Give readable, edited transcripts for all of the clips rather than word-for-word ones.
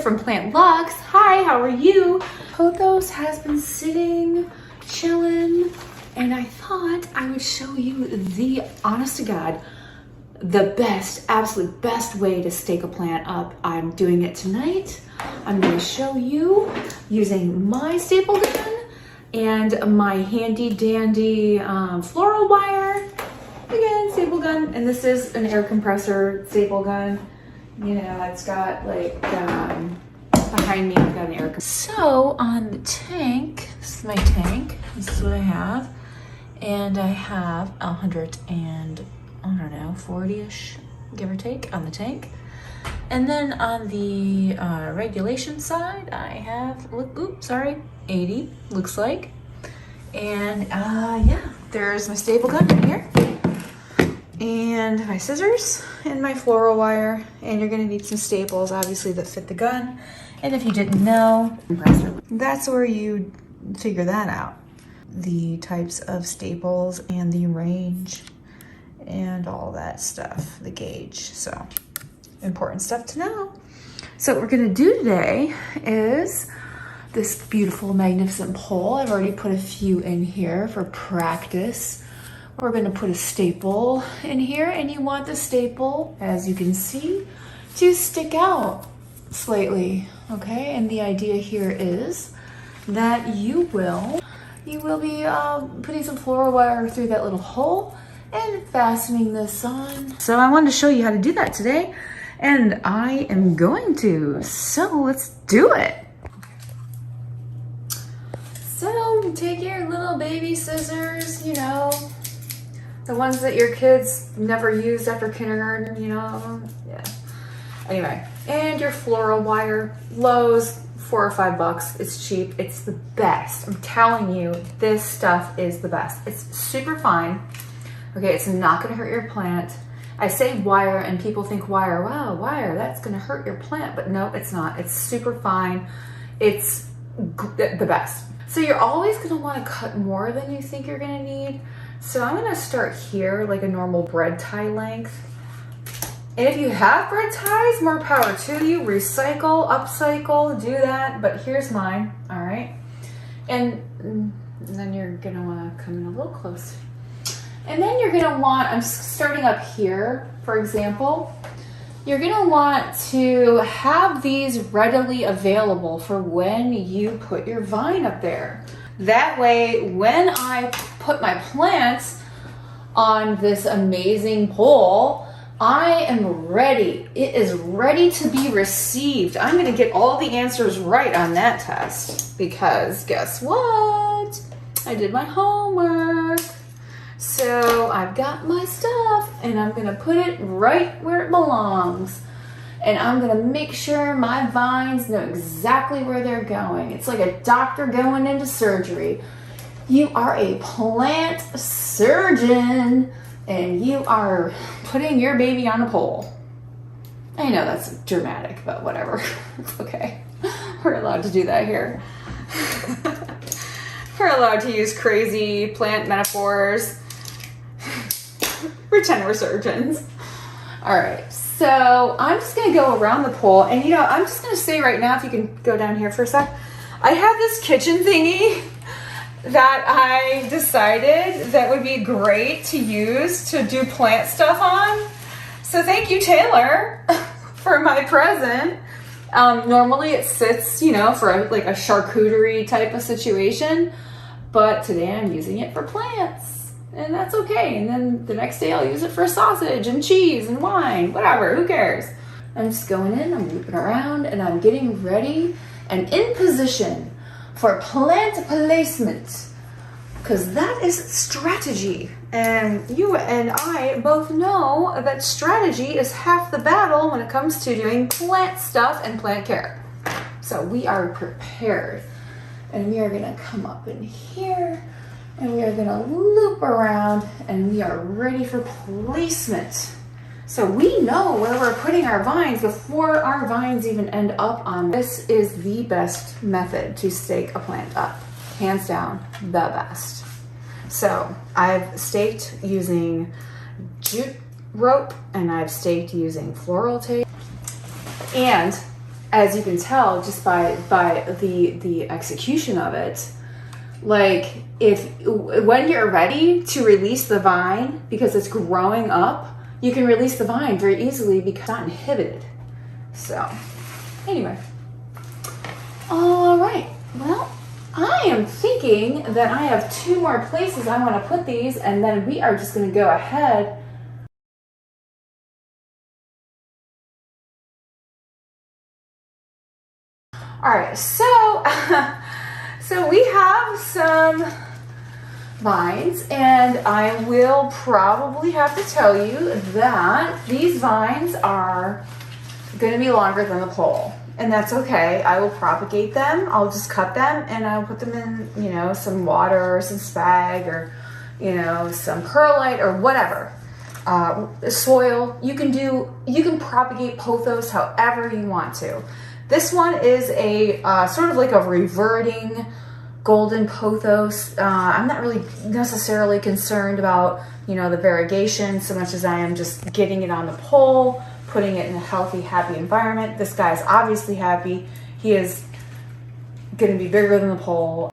from plantluxxe. Hi, how are you? Pothos has been sitting, chilling, and I thought I would show you the, honest to God, the best, absolute best way to stake a plant up. I'm doing it tonight. I'm going to show you using my staple gun and my handy dandy floral wire. Again, staple gun, and this is an air compressor staple gun. You know, it's got like, behind me, I've got an air compressor. So on the tank, this is my tank, this is what I have. And I have 140-ish, give or take, on the tank. And then on the regulation side, I have, 80, looks like. And yeah, there's my staple gun right here. And my scissors and my floral wire, and you're gonna need some staples, obviously, that fit the gun. And if you didn't know, that's where you figure that out. The types of staples and the range and all that stuff, the gauge. So important stuff to know. So what we're gonna do today is this beautiful, magnificent pole. I've already put a few in here for practice. We're gonna put a staple in here, and you want the staple, as you can see, to stick out slightly, okay? And the idea here is that you will be putting some floral wire through that little hole and fastening this on. So I wanted to show you how to do that today, and I am going to, so let's do it. So take your little baby scissors, you know, the ones that your kids never used after kindergarten, you know, yeah. Anyway, and your floral wire, Lowe's, $4 or $5. It's cheap, it's the best. I'm telling you, this stuff is the best. It's super fine. Okay, it's not gonna hurt your plant. I say wire and people think wire, wow, wire, that's gonna hurt your plant, but no, it's not. It's super fine. It's the best. So you're always gonna wanna cut more than you think you're gonna need. So I'm gonna start here, like a normal bread tie length. And if you have bread ties, more power to you. Recycle, upcycle, do that. But here's mine, all right? And then you're gonna wanna come in a little close. And then you're gonna want, I'm starting up here, for example. You're gonna want to have these readily available for when you put your vine up there. That way, when I put my plants on this amazing pole, I am ready. It is ready to be received. I'm gonna get all the answers right on that test because guess what? I did my homework. So I've got my stuff and I'm gonna put it right where it belongs. And I'm gonna make sure my vines know exactly where they're going. It's like a doctor going into surgery. You are a plant surgeon and you are putting your baby on a pole. I know that's dramatic, but whatever, it's okay. We're allowed to do that here. We're allowed to use crazy plant metaphors. Pretend we're surgeons. All right, so I'm just gonna go around the pole, and you know, I'm just gonna say right now, if you can go down here for a sec, I have this kitchen thingy that I decided that would be great to use to do plant stuff on. So thank you, Taylor, for my present. Normally it sits, you know, for like a charcuterie type of situation, but today I'm using it for plants, and that's okay. And then the next day I'll use it for sausage and cheese and wine, whatever, who cares? I'm just going in, I'm looping around, and I'm getting ready and in position for plant placement, because that is strategy. And you and I both know that strategy is half the battle when it comes to doing plant stuff and plant care. So we are prepared. And we are gonna come up in here, and we are gonna loop around, and we are ready for placement. So we know where we're putting our vines before our vines even end up on. This is the best method to stake a plant up. Hands down, the best. So I've staked using jute rope, and I've staked using floral tape. And as you can tell just by the execution of it, like when you're ready to release the vine because it's growing up, you can release the vine very easily because it's not inhibited. So anyway, all right, well, I am thinking that I have 2 more places I want to put these, and then we are just going to go ahead. All right, so we have some vines, and I will probably have to tell you that these vines are going to be longer than the pole. And that's okay. I will propagate them. I'll just cut them and I'll put them in, you know, some water or some spag or, you know, some perlite or whatever. Soil. You can propagate pothos however you want to. This one is a sort of like a reverting golden pothos. I'm not really necessarily concerned about, you know, the variegation so much as I am just getting it on the pole, putting it in a healthy, happy environment. This guy's obviously happy. He is going to be bigger than the pole.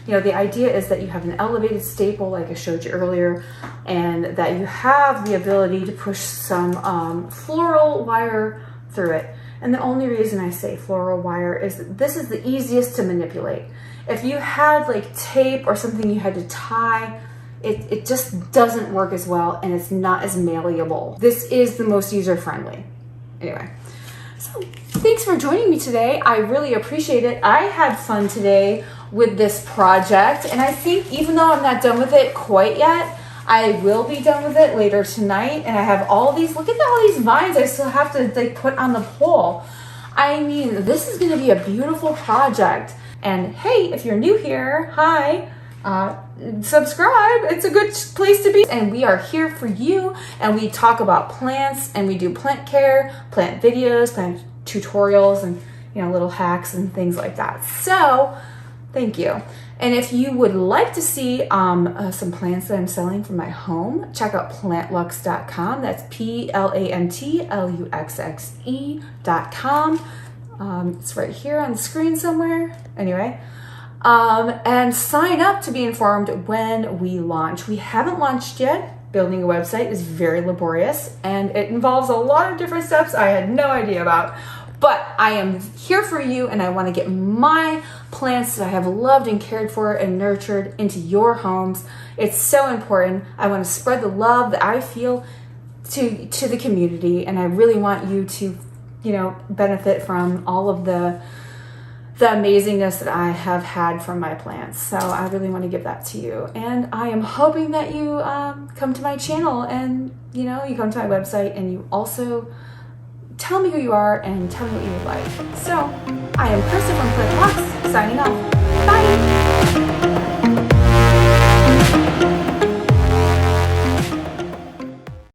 You know, the idea is that you have an elevated staple like I showed you earlier, and that you have the ability to push some floral wire through it. And the only reason I say floral wire is that this is the easiest to manipulate. If you had like tape or something you had to tie, it just doesn't work as well, and it's not as malleable. This is the most user-friendly. Anyway, so thanks for joining me today. I really appreciate it. I had fun today with this project, and I think even though I'm not done with it quite yet, I will be done with it later tonight. And I have all these, look at all these vines I still have to like put on the pole. I mean, this is going to be a beautiful project. And hey, if you're new here, hi, subscribe. It's a good place to be. And we are here for you, and we talk about plants, and we do plant care, plant videos, plant tutorials, and, you know, little hacks and things like that. So thank you. And if you would like to see some plants that I'm selling from my home, check out plantluxxe.com. That's plantluxxe.com. It's right here on the screen somewhere. Anyway, and sign up to be informed when we launch. We haven't launched yet. Building a website is very laborious, and it involves a lot of different steps I had no idea about. But I am here for you, and I want to get my plants that I have loved and cared for and nurtured into your homes. It's so important. I want to spread the love that I feel to the community, and I really want you to you know, benefit from all of the amazingness that I have had from my plants. So I really want to give that to you. And I am hoping that you come to my channel and, you know, you come to my website and you also tell me who you are and tell me what you would like. So I am Krista from plantluxxe, signing off. Bye!